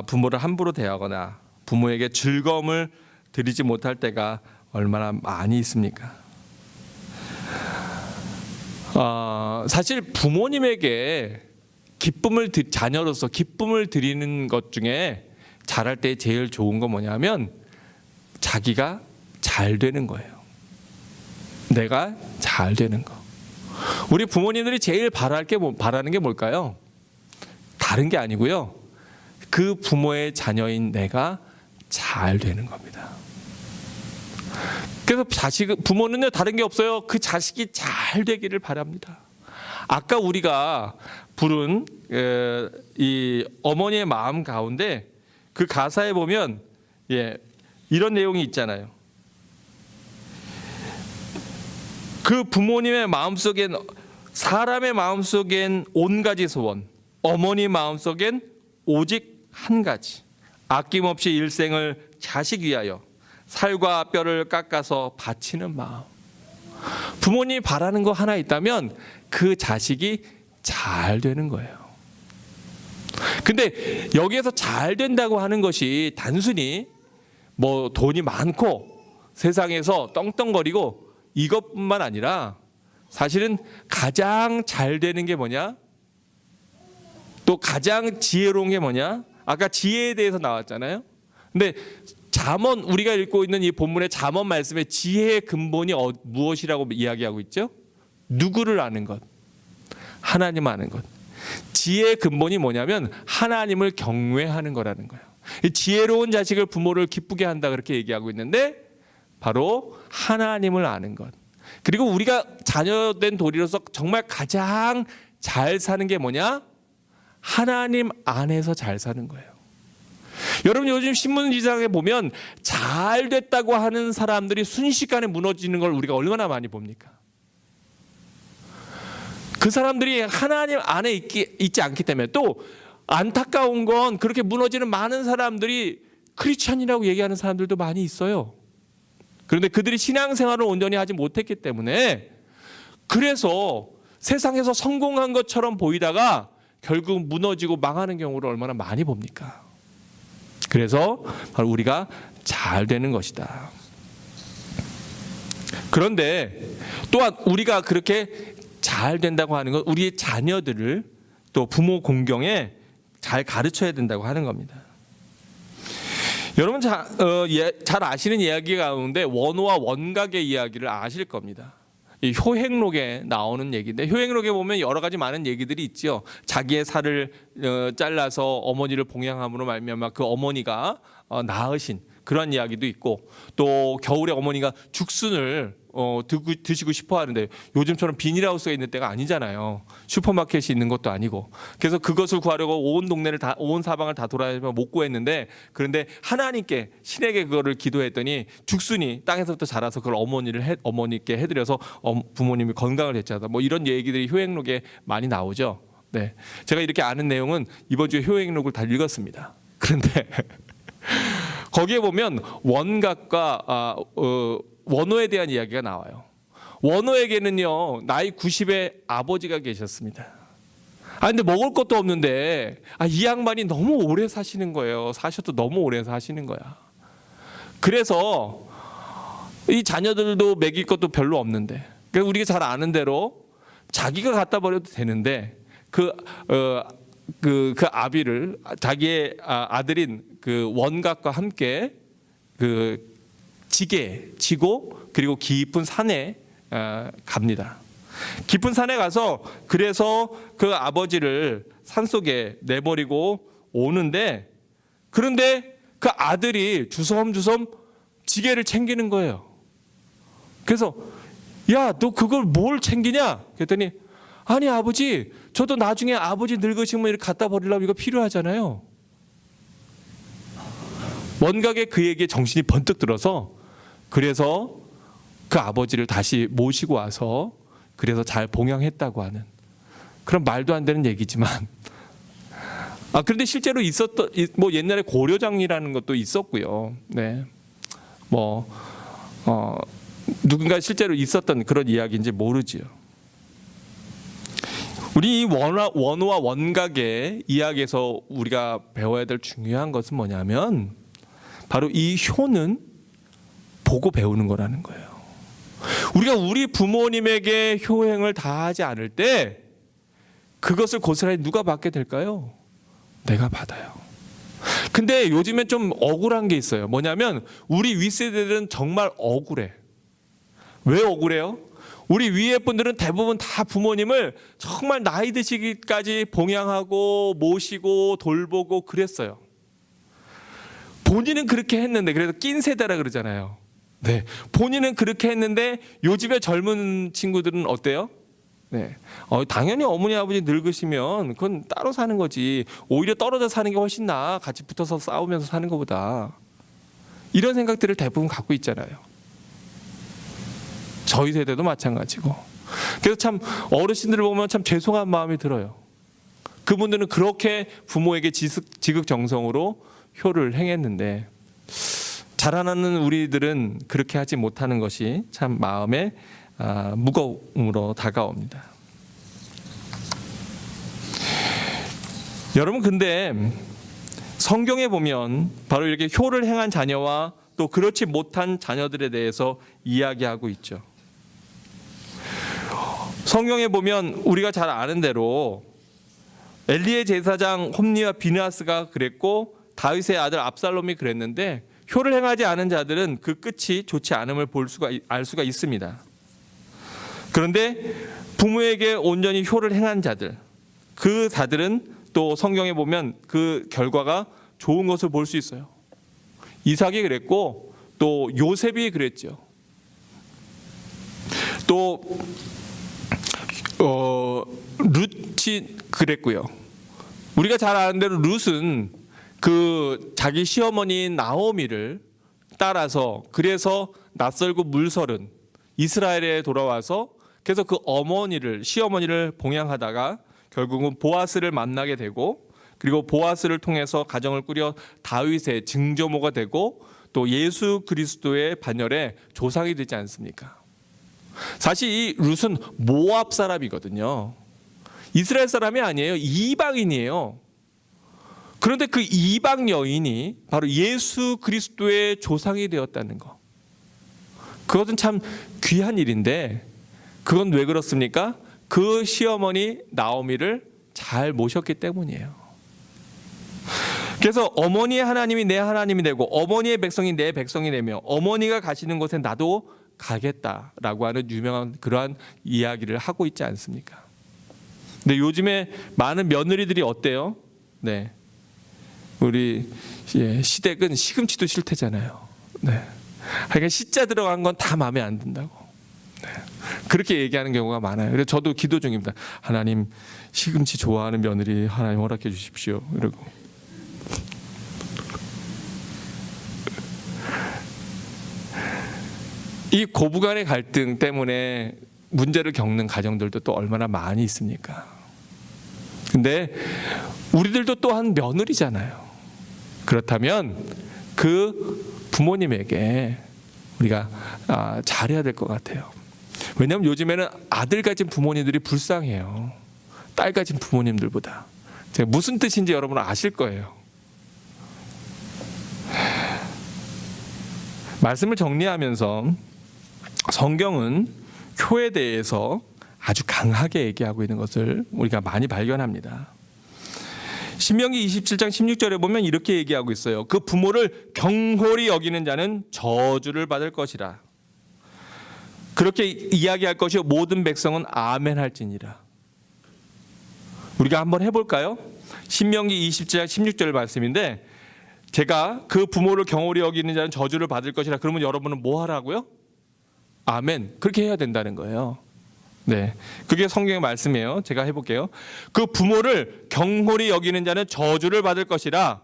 부모를 함부로 대하거나 부모에게 즐거움을 드리지 못할 때가 얼마나 많이 있습니까? 사실 부모님에게 자녀로서 기쁨을 드리는 것 중에 잘할 때 제일 좋은 건 뭐냐면 자기가 잘 되는 거예요. 내가 잘 되는 거. 우리 부모님들이 제일 바라는 게 뭘까요? 다른 게 아니고요. 그 부모의 자녀인 내가 잘 되는 겁니다. 그래서 부모는요 다른 게 없어요. 그 자식이 잘 되기를 바랍니다. 아까 우리가 부른 이 어머니의 마음 가운데 그 가사에 보면 이런 내용이 있잖아요. 그 부모님의 마음속엔 사람의 마음속엔 10가지 소원, 어머니 마음속엔 오직 한 가지, 아낌없이 일생을 자식 위하여 살과 뼈를 깎아서 바치는 마음. 부모님이 바라는 거 하나 있다면 그 자식이 잘 되는 거예요. 근데 여기에서 잘 된다고 하는 것이 단순히 뭐 돈이 많고 세상에서 떵떵거리고 이것뿐만 아니라 사실은 가장 잘 되는 게 뭐냐? 또 가장 지혜로운 게 뭐냐? 아까 지혜에 대해서 나왔잖아요. 근데 잠언 우리가 읽고 있는 이 본문의 잠언 말씀의 지혜의 근본이 무엇이라고 이야기하고 있죠? 누구를 아는 것, 하나님 아는 것. 지혜의 근본이 뭐냐면 하나님을 경외하는 거라는 거예요. 지혜로운 자식을 부모를 기쁘게 한다 그렇게 얘기하고 있는데 바로 하나님을 아는 것. 그리고 우리가 자녀된 도리로서 정말 가장 잘 사는 게 뭐냐? 하나님 안에서 잘 사는 거예요. 여러분 요즘 신문기사에 보면 잘 됐다고 하는 사람들이 순식간에 무너지는 걸 우리가 얼마나 많이 봅니까? 그 사람들이 하나님 안에 있지 않기 때문에, 또 안타까운 건 그렇게 무너지는 많은 사람들이 크리스천이라고 얘기하는 사람들도 많이 있어요. 그런데 그들이 신앙생활을 온전히 하지 못했기 때문에, 그래서 세상에서 성공한 것처럼 보이다가 결국 무너지고 망하는 경우를 얼마나 많이 봅니까? 그래서 바로 우리가 잘 되는 것이다. 그런데 또한 우리가 그렇게 잘 된다고 하는 건 우리의 자녀들을 또 부모 공경에 잘 가르쳐야 된다고 하는 겁니다. 여러분 잘 아시는 이야기 가운데 원어와 원각의 이야기를 아실 겁니다. 이 효행록에 나오는 얘기인데, 효행록에 보면 여러 가지 많은 얘기들이 있죠. 자기의 살을 잘라서 어머니를 봉양함으로 말미암아 그 어머니가 낳으신 그런 이야기도 있고, 또 겨울에 어머니가 죽순을 드시고 싶어 하는데 요즘처럼 비닐하우스가 있는 때가 아니잖아요. 슈퍼마켓이 있는 것도 아니고. 그래서 그것을 구하려고 온 사방을 다 돌아다니며 못 구했는데, 그런데 하나님께, 신에게 그거를 기도했더니 죽순이 땅에서부터 자라서 그걸 어머니께 해드려서 부모님이 건강을 되찾아, 뭐 이런 얘기들이 효행록에 많이 나오죠. 네, 제가 이렇게 아는 내용은 이번 주에 효행록을 다 읽었습니다. 그런데 거기에 보면 원각과 원호에 대한 이야기가 나와요. 원호에게는요, 나이 90의 아버지가 계셨습니다. 근데 먹을 것도 없는데 이 양반이 너무 오래 사시는 거예요. 사셔도 너무 오래 사시는 거야. 그래서 이 자녀들도 먹일 것도 별로 없는데, 그러니까 우리가 잘 아는 대로 자기가 갖다 버려도 되는데 그 아비를, 자기의 아들인 그 원각과 함께 그 지게 지고, 그리고 깊은 산에 갑니다. 깊은 산에 가서, 그래서 그 아버지를 산속에 내버리고 오는데, 그런데 그 아들이 주섬주섬 지게를 챙기는 거예요. 그래서 야, 너 그걸 뭘 챙기냐? 그랬더니, 아니 아버지, 저도 나중에 아버지 늙으시면 이렇게 갖다 버리려면 이거 필요하잖아요. 원각에 그에게 정신이 번뜩 들어서, 그래서 그 아버지를 다시 모시고 와서 그래서 잘 봉양했다고 하는 그런 말도 안 되는 얘기지만, 그런데 실제로 있었던, 뭐 옛날에 고려장이라는 것도 있었고요. 네, 뭐 누군가 실제로 있었던 그런 이야기인지 모르지요. 우리 이 원호와 원각의 이야기에서 우리가 배워야 될 중요한 것은 뭐냐면, 바로 이 효는 보고 배우는 거라는 거예요. 우리가 우리 부모님에게 효행을 다하지 않을 때 그것을 고스란히 누가 받게 될까요? 내가 받아요. 근데 요즘엔 좀 억울한 게 있어요. 뭐냐면 우리 윗세대들은 정말 억울해. 왜 억울해요? 우리 위에 분들은 대부분 다 부모님을 정말 나이 드시기까지 봉양하고 모시고 돌보고 그랬어요. 본인은 그렇게 했는데, 그래서 낀 세대라 그러잖아요. 네, 본인은 그렇게 했는데 요즘의 젊은 친구들은 어때요? 네, 당연히 어머니 아버지 늙으시면 그건 따로 사는 거지, 오히려 떨어져 사는 게 훨씬 나아, 같이 붙어서 싸우면서 사는 것보다. 이런 생각들을 대부분 갖고 있잖아요. 저희 세대도 마찬가지고. 그래서 참 어르신들을 보면 참 죄송한 마음이 들어요. 그분들은 그렇게 부모에게 지극정성으로 효를 행했는데, 자라나는 우리들은 그렇게 하지 못하는 것이 참 마음에 무거움으로 다가옵니다. 여러분, 근데 성경에 보면 바로 이렇게 효를 행한 자녀와 또 그렇지 못한 자녀들에 대해서 이야기하고 있죠. 성경에 보면 우리가 잘 아는 대로 엘리의 제사장 홈리와 비느하스가 그랬고, 다윗의 아들 압살롬이 그랬는데, 효를 행하지 않은 자들은 그 끝이 좋지 않음을 알 수가 있습니다. 그런데 부모에게 온전히 효를 행한 자들, 그 자들은 또 성경에 보면 그 결과가 좋은 것을 볼 수 있어요. 이삭이 그랬고, 또 요셉이 그랬죠. 또 룻이 그랬고요. 우리가 잘 아는 대로 룻은 그 자기 시어머니인 나오미를 따라서, 그래서 낯설고 물설은 이스라엘에 돌아와서 그래서 그 시어머니를 봉양하다가 결국은 보아스를 만나게 되고, 그리고 보아스를 통해서 가정을 꾸려 다윗의 증조모가 되고 또 예수 그리스도의 반열에 조상이 되지 않습니까? 사실 이 룻은 모압 사람이거든요. 이스라엘 사람이 아니에요. 이방인이에요. 그런데 그 이방 여인이 바로 예수 그리스도의 조상이 되었다는 거, 그것은 참 귀한 일인데, 그건 왜 그렇습니까? 그 시어머니 나오미를 잘 모셨기 때문이에요. 그래서 어머니의 하나님이 내 하나님이 되고 어머니의 백성이 내 백성이 되며 어머니가 가시는 곳에 나도 가겠다라고 하는 유명한 그러한 이야기를 하고 있지 않습니까? 근데 요즘에 많은 며느리들이 어때요? 네, 우리 시댁은 시금치도 싫대잖아요. 네, 그러니까 시자 들어간 건 다 마음에 안 든다고. 네, 그렇게 얘기하는 경우가 많아요. 그래서 저도 기도 중입니다. 하나님, 시금치 좋아하는 며느리 하나님 허락해 주십시오. 이러고. 이 고부간의 갈등 때문에 문제를 겪는 가정들도 또 얼마나 많이 있습니까? 근데 우리들도 또한 며느리잖아요. 그렇다면 그 부모님에게 우리가 잘해야 될 것 같아요. 왜냐하면 요즘에는 아들 가진 부모님들이 불쌍해요. 딸 가진 부모님들보다. 제가 무슨 뜻인지 여러분 아실 거예요. 말씀을 정리하면서 성경은 효에 대해서 아주 강하게 얘기하고 있는 것을 우리가 많이 발견합니다. 신명기 27장 16절에 보면 이렇게 얘기하고 있어요. 그 부모를 경홀히 여기는 자는 저주를 받을 것이라. 그렇게 이야기할 것이요 모든 백성은 아멘 할지니라. 우리가 한번 해볼까요? 신명기 27장 16절 말씀인데, 제가 그 부모를 경홀히 여기는 자는 저주를 받을 것이라. 그러면 여러분은 뭐 하라고요? 아멘. 그렇게 해야 된다는 거예요. 네, 그게 성경의 말씀이에요. 제가 해볼게요. 그 부모를 경홀히 여기는 자는 저주를 받을 것이라.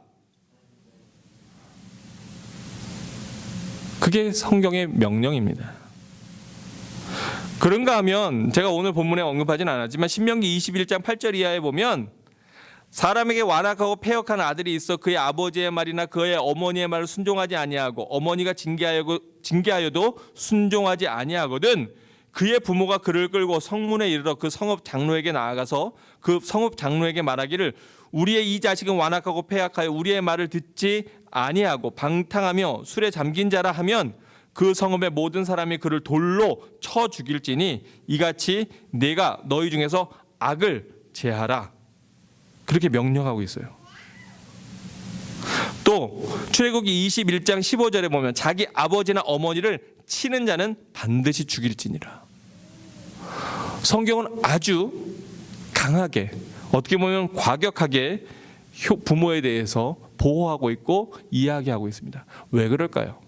그게 성경의 명령입니다. 그런가 하면 제가 오늘 본문에 언급하진 않았지만 신명기 21장 8절 이하에 보면, 사람에게 완악하고 패역한 아들이 있어 그의 아버지의 말이나 그의 어머니의 말을 순종하지 아니하고 어머니가 징계하여도 순종하지 아니하거든 그의 부모가 그를 끌고 성문에 이르러 그 성읍 장로에게 나아가서 그 성읍 장로에게 말하기를 우리의 이 자식은 완악하고 패역하여 우리의 말을 듣지 아니하고 방탕하며 술에 잠긴 자라 하면 그 성읍의 모든 사람이 그를 돌로 쳐 죽일지니 이같이 내가 너희 중에서 악을 제하라. 그렇게 명령하고 있어요. 또 출애굽기 21장 15절에 보면 자기 아버지나 어머니를 치는 자는 반드시 죽일지니라. 성경은 아주 강하게, 어떻게 보면 과격하게 부모에 대해서 보호하고 있고 이야기하고 있습니다. 왜 그럴까요?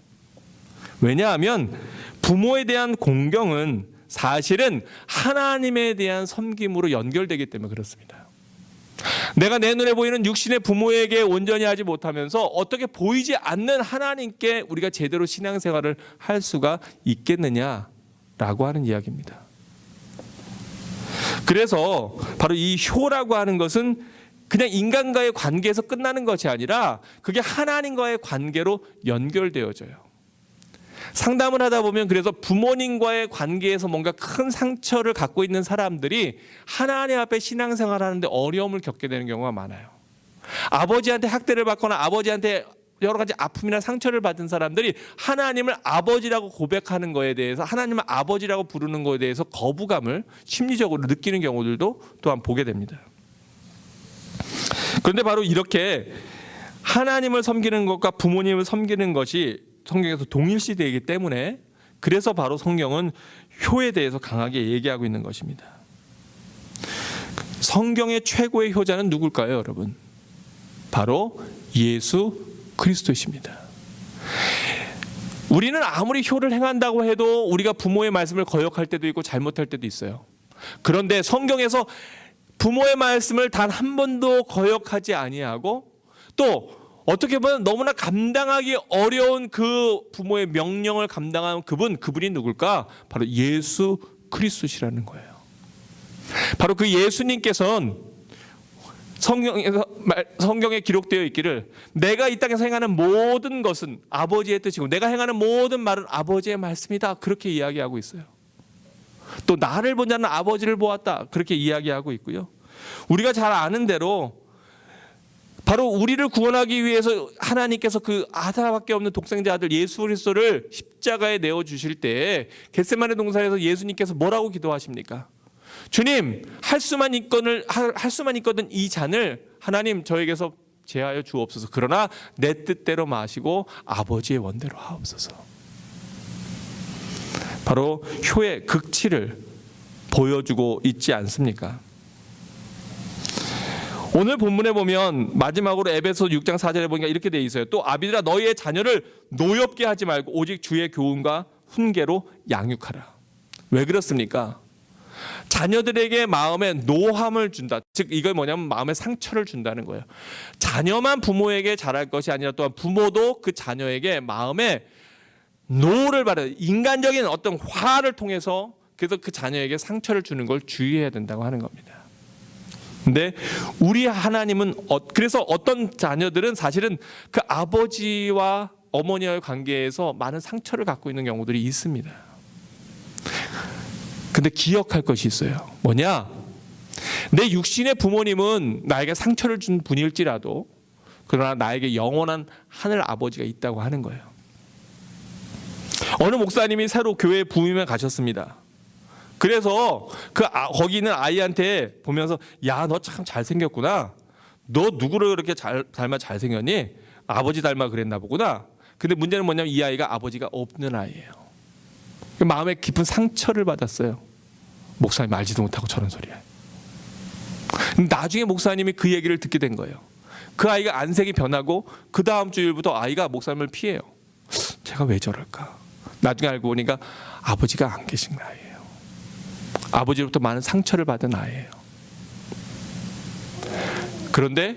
왜냐하면 부모에 대한 공경은 사실은 하나님에 대한 섬김으로 연결되기 때문에 그렇습니다. 내가 내 눈에 보이는 육신의 부모에게 온전히 하지 못하면서 어떻게 보이지 않는 하나님께 우리가 제대로 신앙생활을 할 수가 있겠느냐라고 하는 이야기입니다. 그래서 바로 이 효라고 하는 것은 그냥 인간과의 관계에서 끝나는 것이 아니라 그게 하나님과의 관계로 연결되어져요. 상담을 하다 보면 그래서 부모님과의 관계에서 뭔가 큰 상처를 갖고 있는 사람들이 하나님 앞에 신앙생활 하는데 어려움을 겪게 되는 경우가 많아요. 아버지한테 학대를 받거나 아버지한테 여러 가지 아픔이나 상처를 받은 사람들이 하나님을 아버지라고 고백하는 거에 대해서, 하나님을 아버지라고 부르는 거에 대해서 거부감을 심리적으로 느끼는 경우들도 또한 보게 됩니다. 그런데 바로 이렇게 하나님을 섬기는 것과 부모님을 섬기는 것이 성경에서 동일시되기 때문에, 그래서 바로 성경은 효에 대해서 강하게 얘기하고 있는 것입니다. 성경의 최고의 효자는 누굴까요, 여러분? 바로 예수 그리스도이십니다. 우리는 아무리 효를 행한다고 해도 우리가 부모의 말씀을 거역할 때도 있고 잘못할 때도 있어요. 그런데 성경에서 부모의 말씀을 단 한 번도 거역하지 아니하고, 또 어떻게 보면 너무나 감당하기 어려운 그 부모의 명령을 감당한 그분이 누굴까? 바로 예수 그리스도시라는 거예요. 바로 그 예수님께서는 성경에 기록되어 있기를 내가 이 땅에서 행하는 모든 것은 아버지의 뜻이고 내가 행하는 모든 말은 아버지의 말씀이다. 그렇게 이야기하고 있어요. 또 나를 본 자는 아버지를 보았다. 그렇게 이야기하고 있고요. 우리가 잘 아는 대로 바로 우리를 구원하기 위해서 하나님께서 그 하나밖에 없는 독생자 아들 예수 그리스도를 십자가에 내어주실 때 겟세마네 동산에서 예수님께서 뭐라고 기도하십니까? 주님, 할 수만 있거든 이 잔을 하나님 저에게서 제하여 주옵소서. 그러나 내 뜻대로 마시고 아버지의 원대로 하옵소서. 바로 효의 극치를 보여주고 있지 않습니까? 오늘 본문에 보면 마지막으로 에베소 6장 4절에 보니까 이렇게 돼 있어요. 또 아비들아 너희의 자녀를 노엽게 하지 말고 오직 주의 교훈과 훈계로 양육하라. 왜 그렇습니까? 자녀들에게 마음에 노함을 준다. 즉 이걸 뭐냐면 마음에 상처를 준다는 거예요. 자녀만 부모에게 잘할 것이 아니라 또한 부모도 그 자녀에게 마음에 노를 받아요. 인간적인 어떤 화를 통해서 그래서 그 자녀에게 상처를 주는 걸 주의해야 된다고 하는 겁니다. 근데 우리 하나님은 그래서 어떤 자녀들은 사실은 그 아버지와 어머니와의 관계에서 많은 상처를 갖고 있는 경우들이 있습니다. 근데 기억할 것이 있어요. 뭐냐? 내 육신의 부모님은 나에게 상처를 준 분일지라도 그러나 나에게 영원한 하늘 아버지가 있다고 하는 거예요. 어느 목사님이 새로 교회 부임에 가셨습니다. 그래서 거기 있는 아이한테 보면서 야, 너 참 잘생겼구나. 너 누구를 그렇게 닮아 잘생겼니? 아버지 닮아 그랬나 보구나. 근데 문제는 뭐냐면 이 아이가 아버지가 없는 아이예요. 마음에 깊은 상처를 받았어요. 목사님 알지도 못하고 저런 소리야. 나중에 목사님이 그 얘기를 듣게 된 거예요. 그 아이가 안색이 변하고 그 다음 주일부터 아이가 목사님을 피해요. 제가 왜 저럴까? 나중에 알고 보니까 아버지가 안 계신 아이예요. 아버지로부터 많은 상처를 받은 아이예요. 그런데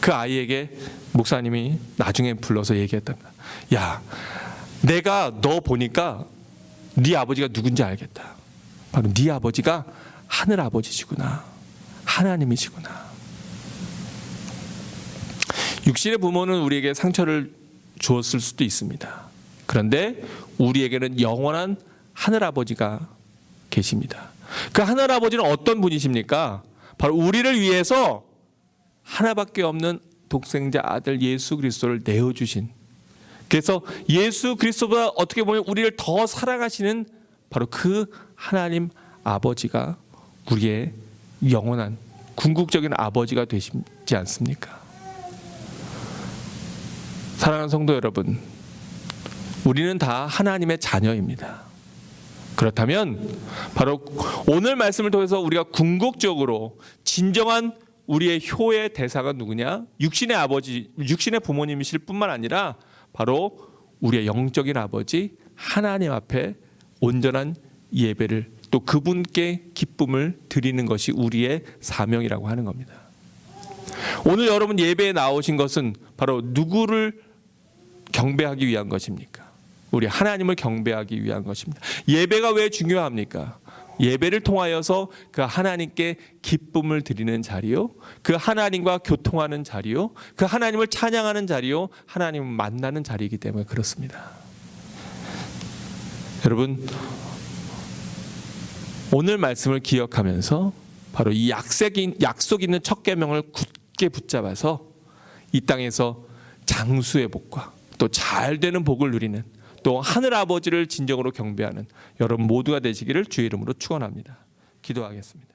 그 아이에게 목사님이 나중에 불러서 얘기했던 거야. 야, 내가 너 보니까 네 아버지가 누군지 알겠다. 바로 네 아버지가 하늘 아버지시구나. 하나님이시구나. 육신의 부모는 우리에게 상처를 주었을 수도 있습니다. 그런데 우리에게는 영원한 하늘 아버지가 계십니다. 그 하늘 아버지는 어떤 분이십니까? 바로 우리를 위해서 하나밖에 없는 독생자 아들 예수 그리스도를 내어주신, 그래서 예수 그리스도보다 어떻게 보면 우리를 더 사랑하시는 바로 그 하나님 아버지가 우리의 영원한 궁극적인 아버지가 되시지 않습니까? 사랑하는 성도 여러분, 우리는 다 하나님의 자녀입니다. 그렇다면 바로 오늘 말씀을 통해서 우리가 궁극적으로 진정한 우리의 효의 대상은 누구냐? 육신의 아버지, 육신의 부모님이실 뿐만 아니라 바로 우리의 영적인 아버지 하나님 앞에 온전한 예배를 또 그분께 기쁨을 드리는 것이 우리의 사명이라고 하는 겁니다. 오늘 여러분 예배에 나오신 것은 바로 누구를 경배하기 위한 것입니까? 우리 하나님을 경배하기 위한 것입니다. 예배가 왜 중요합니까? 예배를 통하여서 그 하나님께 기쁨을 드리는 자리요, 그 하나님과 교통하는 자리요, 그 하나님을 찬양하는 자리요, 하나님을 만나는 자리이기 때문에 그렇습니다. 여러분, 오늘 말씀을 기억하면서 바로 이 약속 있는 첫 계명을 굳게 붙잡아서 이 땅에서 장수의 복과 또 잘되는 복을 누리는, 또 하늘 아버지를 진정으로 경배하는 여러분 모두가 되시기를 주의 이름으로 축원합니다. 기도하겠습니다.